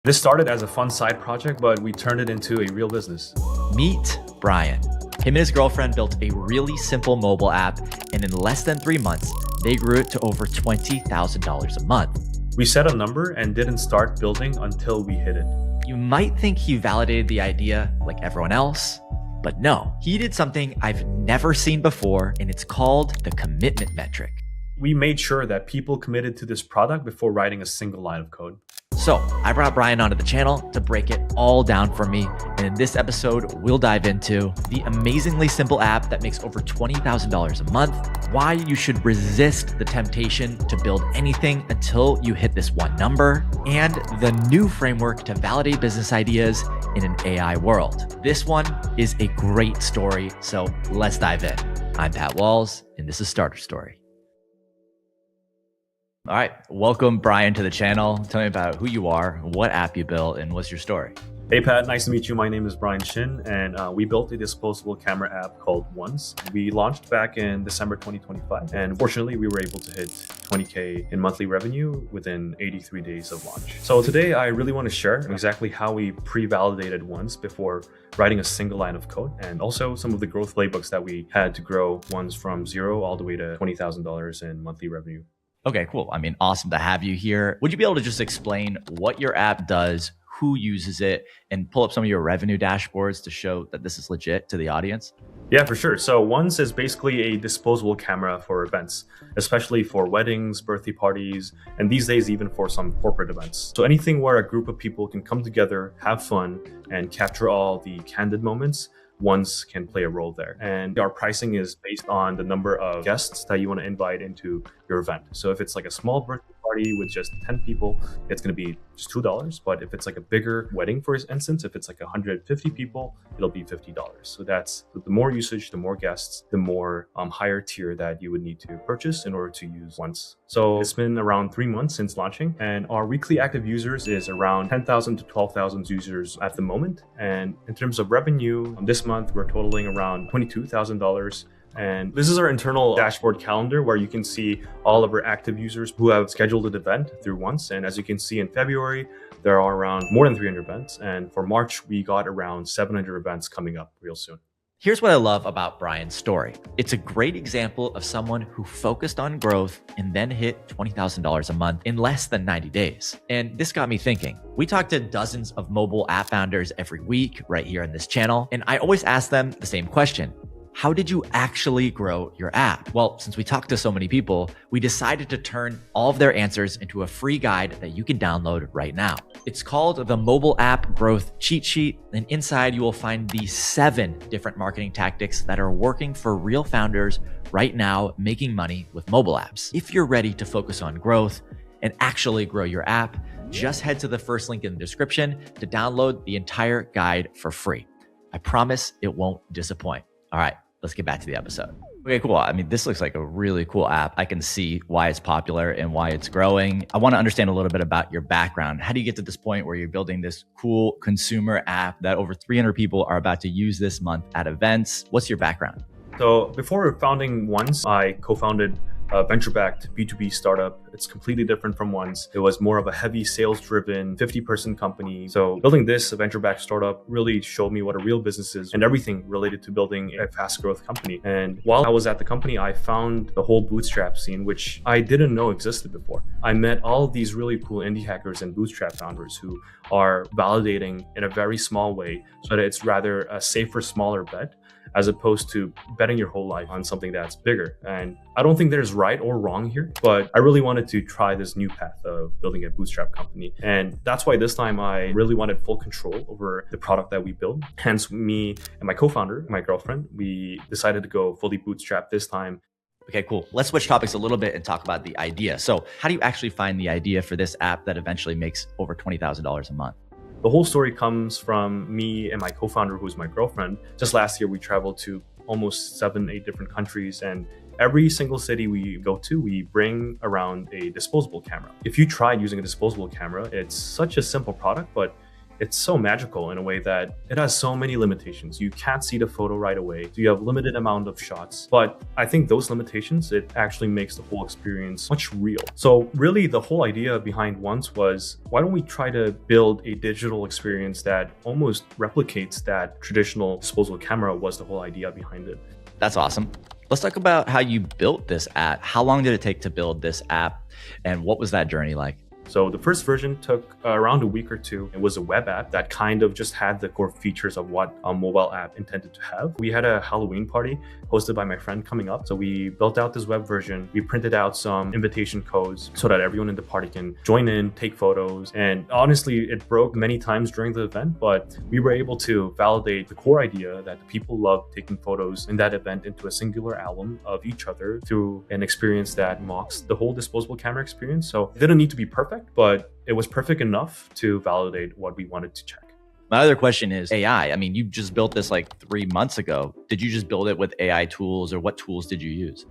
This started as a fun side project, but we turned it into a real business. Meet Brian. Him and his girlfriend built a really simple mobile app, and in less than 3 months, they grew it to over $20,000 a month. We set a number and didn't start building until we hit it. You might think he validated the idea like everyone else, but no, he did something I've never seen before, and it's called the commitment metric. We made sure that people committed to this product before writing a single line of code. So I brought Brian onto the channel to break it all down for me. And in this episode, we'll dive into the amazingly simple app that makes over $20,000 a month, why you should resist the temptation to build anything until you hit this one number, and the new framework to validate business ideas in an AI world. This one is a great story, so let's dive in. I'm Pat Walls, and this is Starter Story. All right, welcome Brian to the channel. Tell me about who you are, what app you built, and what's your story? Hey Pat, nice to meet you. My name is Brian Shin, and we built a disposable camera app called Once. We launched back in December 2025, and fortunately we were able to hit 20K in monthly revenue within 83 days of launch. So today I really want to share exactly how we pre-validated Once before writing a single line of code, and also some of the growth playbooks that we had to grow Once from zero all the way to $20,000 in monthly revenue. Okay, cool. I mean, awesome to have you here. Would you be able to just explain what your app does, who uses it, and pull up some of your revenue dashboards to show that this is legit to the audience? Yeah, for sure. So Once is basically a disposable camera for events, especially for weddings, birthday parties, and these days even for some corporate events. So anything where a group of people can come together, have fun, and capture all the candid moments, Once can play a role there. And our pricing is based on the number of guests that you want to invite into your event. So if it's like a small birthday party with just 10 people, it's going to be just $2. But if it's like a bigger wedding, for instance, if it's like 150 people, it'll be $50. So that's the more usage, the more guests, the more higher tier that you would need to purchase in order to use Once. So it's been around 3 months since launching, and our weekly active users is around 10,000 to 12,000 users at the moment. And in terms of revenue, this month we're totaling around $22,000. And this is our internal dashboard calendar where you can see all of our active users who have scheduled an event through Once. And as you can see in February, there are around more than 300 events. And for March, we got around 700 events coming up real soon. Here's what I love about Brian's story. It's a great example of someone who focused on growth and then hit $20,000 a month in less than 90 days. And this got me thinking. We talk to dozens of mobile app founders every week right here on this channel. And I always ask them the same question. How did you actually grow your app? Well, since we talked to so many people, we decided to turn all of their answers into a free guide that you can download right now. It's called the Mobile App Growth Cheat Sheet, and inside you will find the 7 different marketing tactics that are working for real founders right now making money with mobile apps. If you're ready to focus on growth and actually grow your app, just head to the first link in the description to download the entire guide for free. I promise it won't disappoint. All right, let's get back to the episode. Okay, cool. I mean, this looks like a really cool app. I can see why it's popular and why it's growing. I want to understand a little bit about your background. How do you get to this point where you're building this cool consumer app that over 300 people are about to use this month at events? What's your background? So before founding Once, I co-founded a venture-backed B2B startup. It's completely different from Once. It was more of a heavy sales-driven 50-person company. So building this venture-backed startup really showed me what a real business is and everything related to building a fast growth company. And while I was at the company, I found the whole bootstrap scene, which I didn't know existed before. I met all of these really cool indie hackers and bootstrap founders who are validating in a very small way so that it's rather a safer, smaller bet, as opposed to betting your whole life on something that's bigger. And I don't think there's right or wrong here, but I really wanted to try this new path of building a bootstrap company. And that's why this time I really wanted full control over the product that we build. Hence me and my co-founder, my girlfriend, we decided to go fully bootstrap this time. Okay, cool. Let's switch topics a little bit and talk about the idea. So how do you actually find the idea for this app that eventually makes over $20,000 a month? The whole story comes from me and my co-founder, who's my girlfriend. Just last year, we traveled to almost 7-8 different countries, and every single city we go to, we bring around a disposable camera. If you tried using a disposable camera, it's such a simple product, but it's so magical in a way that it has so many limitations. You can't see the photo right away. So you have limited amount of shots. But I think those limitations, it actually makes the whole experience much real. So really the whole idea behind Once was, why don't we try to build a digital experience that almost replicates that traditional disposable camera was the whole idea behind it. That's awesome. Let's talk about how you built this app. How long did it take to build this app? And what was that journey like? So the first version took around a week or two. It was a web app that kind of just had the core features of what a mobile app intended to have. We had a Halloween party hosted by my friend coming up. So we built out this web version. We printed out some invitation codes so that everyone in the party can join in, take photos. And honestly, it broke many times during the event, but we were able to validate the core idea that the people loved taking photos in that event into a singular album of each other through an experience that mocks the whole disposable camera experience. So it didn't need to be perfect, but it was perfect enough to validate what we wanted to check. My other question is AI. I mean, you just built this like 3 months ago. Did you just build it with AI tools, or what tools did you use?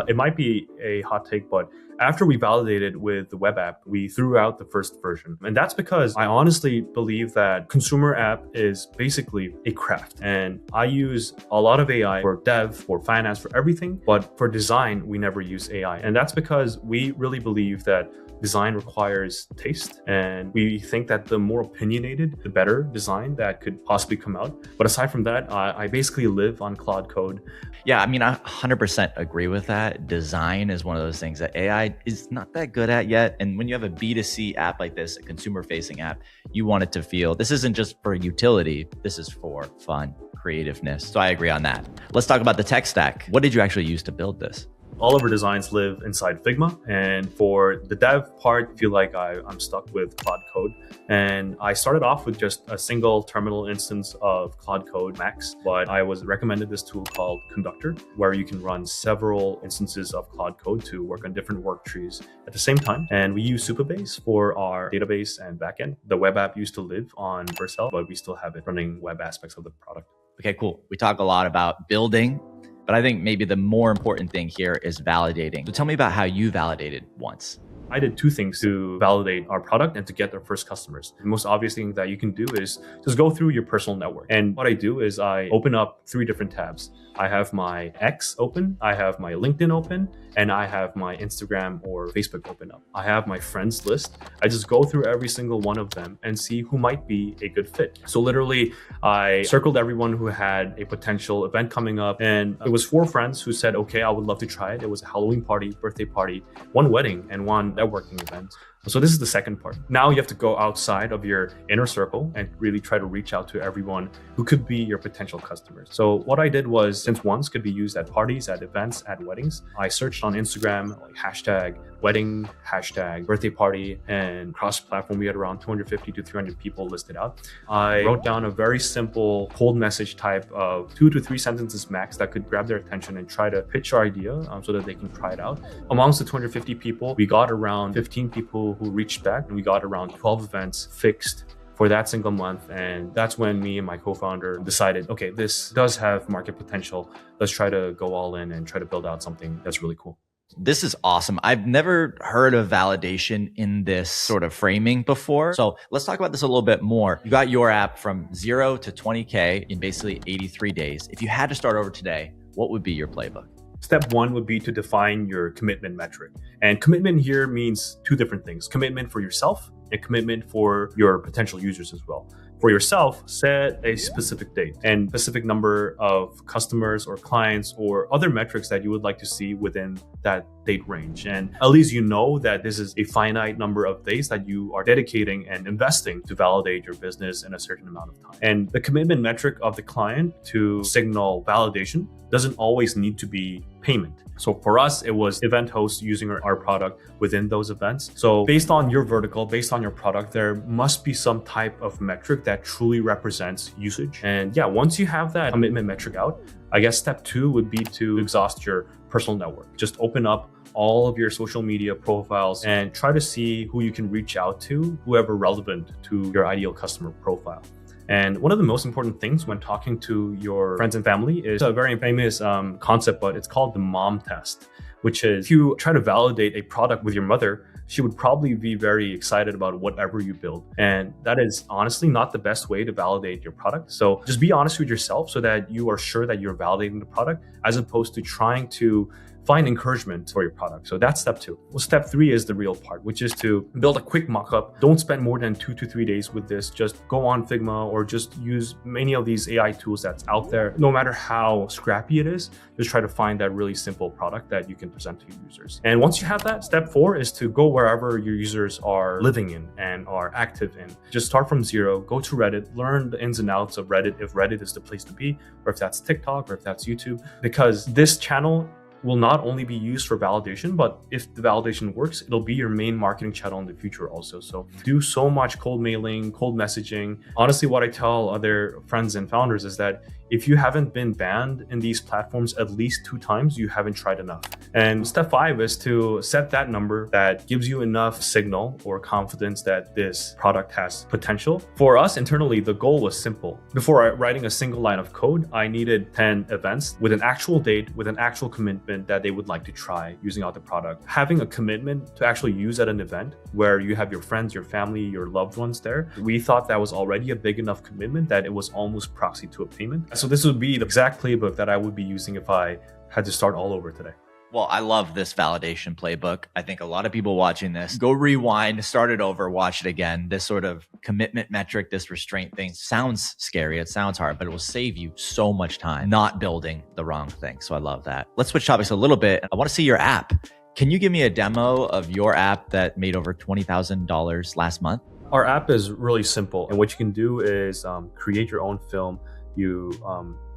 It might be a hot take, but after we validated with the web app, we threw out the first version. And that's because I honestly believe that consumer app is basically a craft. And I use a lot of AI for dev, for finance, for everything. But for design, we never use AI. And that's because we really believe that design requires taste. And we think that the more opinionated, the better design that could possibly come out. But aside from that, I basically live on Claude Code. Yeah, I mean, I 100% agree with that. Design is one of those things that AI is not that good at yet. And when you have a B2C app like this, a consumer-facing app, you want it to feel, this isn't just for utility, this is for fun, creativeness. So I agree on that. Let's talk about the tech stack. What did you actually use to build this? All of our designs live inside Figma. And for the dev part, I feel like I'm stuck with Claude Code. And I started off with just a single terminal instance of Claude Code Max, but I was recommended this tool called Conductor, where you can run several instances of Claude Code to work on different work trees at the same time. And we use Supabase for our database and backend. The web app used to live on Vercel, but we still have it running web aspects of the product. Okay, cool. We talk a lot about building, but I think maybe the more important thing here is validating. So tell me about how you validated Once. I did two things to validate our product and to get our first customers. The most obvious thing that you can do is just go through your personal network. And what I do is I open up 3 different tabs. I have my X open, I have my LinkedIn open, and I have my Instagram or Facebook open up. I have my friends list. I just go through every single one of them and see who might be a good fit. So literally, I circled everyone who had a potential event coming up, and it was 4 friends who said, okay, I would love to try it. It was a Halloween party, birthday party, 1 wedding, and 1 networking event. So this is the second part. Now you have to go outside of your inner circle and really try to reach out to everyone who could be your potential customers. So what I did was, since Once could be used at parties, at events, at weddings, I searched on Instagram, like hashtag wedding, hashtag birthday party, and cross-platform, we had around 250 to 300 people listed out. I wrote down a very simple cold message type of 2 to 3 sentences max that could grab their attention and try to pitch our idea so that they can try it out. Amongst the 250 people, we got around 15 people who reached back, and we got around 12 events fixed for that single month. And that's when me and my co-founder decided, okay, this does have market potential. Let's try to go all in and try to build out something that's really cool. This is awesome. I've never heard of validation in this sort of framing before. So let's talk about this a little bit more. You got your app from 0 to 20K in basically 83 days. If you had to start over today, what would be your playbook? Step 1 would be to define your commitment metric. And commitment here means 2 different things. Commitment for yourself and commitment for your potential users as well. For yourself, set a specific date and specific number of customers or clients or other metrics that you would like to see within that date range. And at least you know that this is a finite number of days that you are dedicating and investing to validate your business in a certain amount of time. And the commitment metric of the client to signal validation doesn't always need to be payment. So for us, it was event hosts using our product within those events. So based on your vertical, based on your product, there must be some type of metric that truly represents usage. And yeah, once you have that commitment metric out, I guess step 2 would be to exhaust your personal network. Just open up all of your social media profiles and try to see who you can reach out to, whoever relevant to your ideal customer profile. And one of the most important things when talking to your friends and family is a very famous concept, but it's called the mom test, which is if you try to validate a product with your mother, she would probably be very excited about whatever you build. And that is honestly not the best way to validate your product. So just be honest with yourself so that you are sure that you're validating the product as opposed to trying to find encouragement for your product. So that's step 2. Well, step 3 is the real part, which is to build a quick mock-up. Don't spend more than 2 to 3 days with this. Just go on Figma or just use many of these AI tools that's out there. No matter how scrappy it is, just try to find that really simple product that you can present to your users. And once you have that, step 4 is to go wherever your users are living in and are active in. Just start from zero, go to Reddit, learn the ins and outs of Reddit, if Reddit is the place to be, or if that's TikTok, or if that's YouTube, because this channel will not only be used for validation, but if the validation works, it'll be your main marketing channel in the future also. So do so much cold mailing, cold messaging. Honestly, what I tell other friends and founders is that if you haven't been banned in these platforms at least 2 times, you haven't tried enough. And step 5 is to set that number that gives you enough signal or confidence that this product has potential. For us internally, the goal was simple. Before writing a single line of code, I needed 10 events with an actual date, with an actual commitment that they would like to try using out the product. Having a commitment to actually use at an event where you have your friends, your family, your loved ones there, we thought that was already a big enough commitment that it was almost proxy to a payment. So this would be the exact playbook that I would be using if I had to start all over today. Well, I love this validation playbook. I think a lot of people watching this, go rewind, start it over, watch it again. This sort of commitment metric, this restraint thing sounds scary. It sounds hard, but it will save you so much time not building the wrong thing. So I love that. Let's switch topics a little bit. I want to see your app. Can you give me a demo of your app that made over $20,000 last month? Our app is really simple. And what you can do is create your own film. You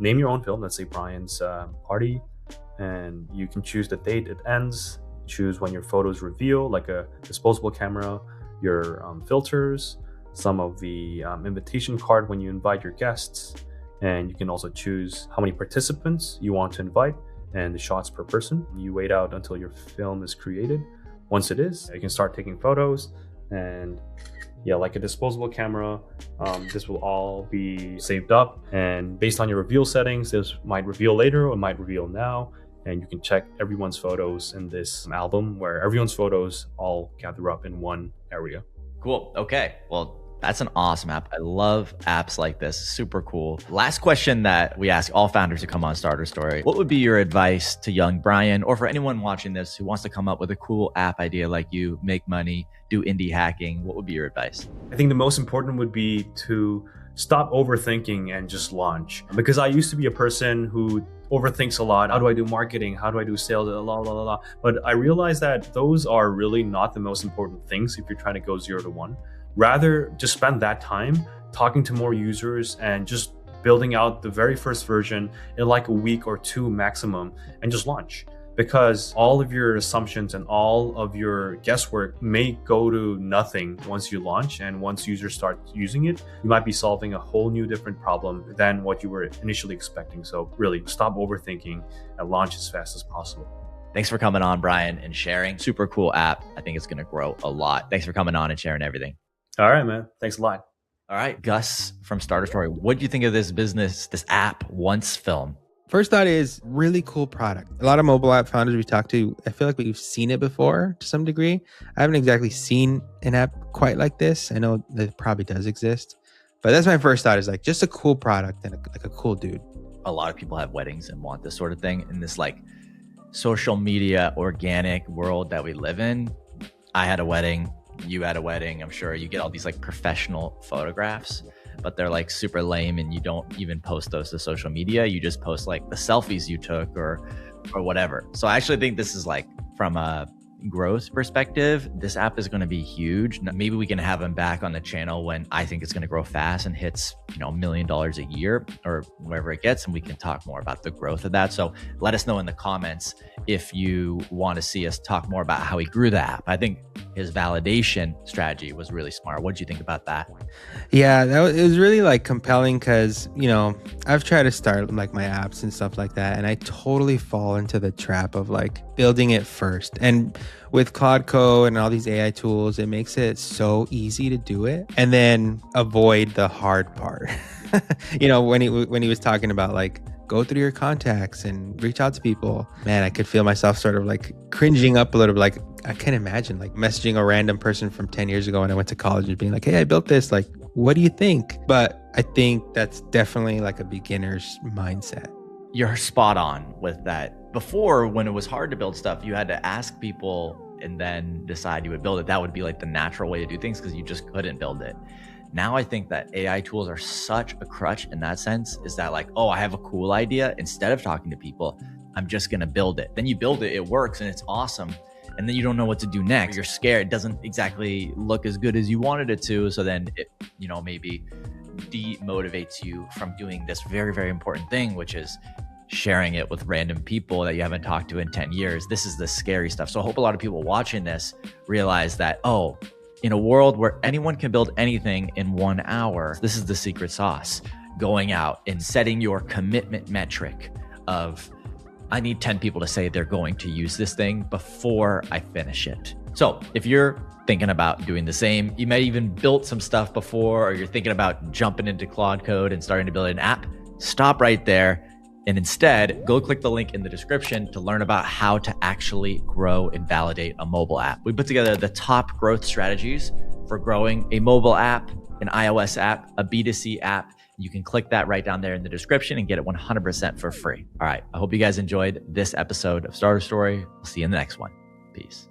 name your own film, let's say Brian's party, and you can choose the date it ends, choose when your photos reveal, like a disposable camera, your filters, some of the invitation card when you invite your guests, and you can also choose how many participants you want to invite and the shots per person. You wait out until your film is created. Once it is, you can start taking photos, and yeah, like a disposable camera, this will all be saved up, and based on your reveal settings, this might reveal later or might reveal now, and you can check everyone's photos in this album where everyone's photos all gather up in one area. Cool. Okay. Well, that's an awesome app. I love apps like this. Super cool. Last question that we ask all founders who come on Starter Story. What would be your advice to young Brian, or for anyone watching this who wants to come up with a cool app idea like you, make money, do indie hacking? What would be your advice? I think the most important would be to stop overthinking and just launch. Because I used to be a person who overthinks a lot. How do I do marketing? How do I do sales? But I realized that those are really not the most important things if you're trying to go 0 to 1. Rather, just spend that time talking to more users and just building out the very first version in like a week or 2 maximum, and just launch. Because all of your assumptions and all of your guesswork may go to nothing once you launch, and once users start using it, you might be solving a whole new different problem than what you were initially expecting. So really, stop overthinking and launch as fast as possible. Thanks for coming on, Brian, and sharing. Super cool app. I think it's going to grow a lot. Thanks for coming on and sharing everything. All right, man. Thanks a lot. All right, Gus from Starter Story. What do you think of this business, this app, Once Film? First thought is really cool product. A lot of mobile app founders we talk to, I feel like we've seen it before to some degree. I haven't exactly seen an app quite like this. I know that it probably does exist, but that's my first thought, is like just a cool product and like a cool dude. A lot of people have weddings and want this sort of thing in this like social media, organic world that we live in. I had a wedding. You had a wedding. I'm sure you get all these like professional photographs, but they're like super lame, and you don't even post those to social media. You just post like the selfies you took or whatever. So I actually think this is like, from a growth perspective, this app is going to be huge. Maybe we can have him back on the channel when I think it's going to grow fast and hits, $1 million a year or wherever it gets, and we can talk more about the growth of that. So let us know in the comments if you want to see us talk more about how he grew the app. I think his validation strategy was really smart. What did you think about that? Yeah, it was really like compelling, because I've tried to start like my apps and stuff like that, and I totally fall into the trap of like building it first. And with Claude Code and all these AI tools, it makes it so easy to do it and then avoid the hard part. When he was talking about like go through your contacts and reach out to people. Man, I could feel myself sort of like cringing up a little bit. Like I can't imagine like messaging a random person from 10 years ago when I went to college and being like, hey, I built this. Like, what do you think? But I think that's definitely like a beginner's mindset. You're spot on with that. Before, when it was hard to build stuff, you had to ask people and then decide you would build it. That would be like the natural way to do things because you just couldn't build it. Now I think that AI tools are such a crutch in that sense, is that like, oh, I have a cool idea. Instead of talking to people, I'm just going to build it. Then you build it, it works and it's awesome. And then you don't know what to do next. You're scared. It doesn't exactly look as good as you wanted it to. So then it, maybe demotivates you from doing this very, very important thing, which is sharing it with random people that you haven't talked to in 10 years. This is the scary stuff. So I hope a lot of people watching this realize that, oh, in a world where anyone can build anything in 1 hour, this is the secret sauce. Going out and setting your commitment metric of, I need 10 people to say they're going to use this thing before I finish it. So if you're thinking about doing the same, you may even built some stuff before, or you're thinking about jumping into Claude Code and starting to build an app, stop right there. And instead, go click the link in the description to learn about how to actually grow and validate a mobile app. We put together the top growth strategies for growing a mobile app, an iOS app, a B2C app. You can click that right down there in the description and get it 100% for free. All right. I hope you guys enjoyed this episode of Starter Story. We'll see you in the next one. Peace.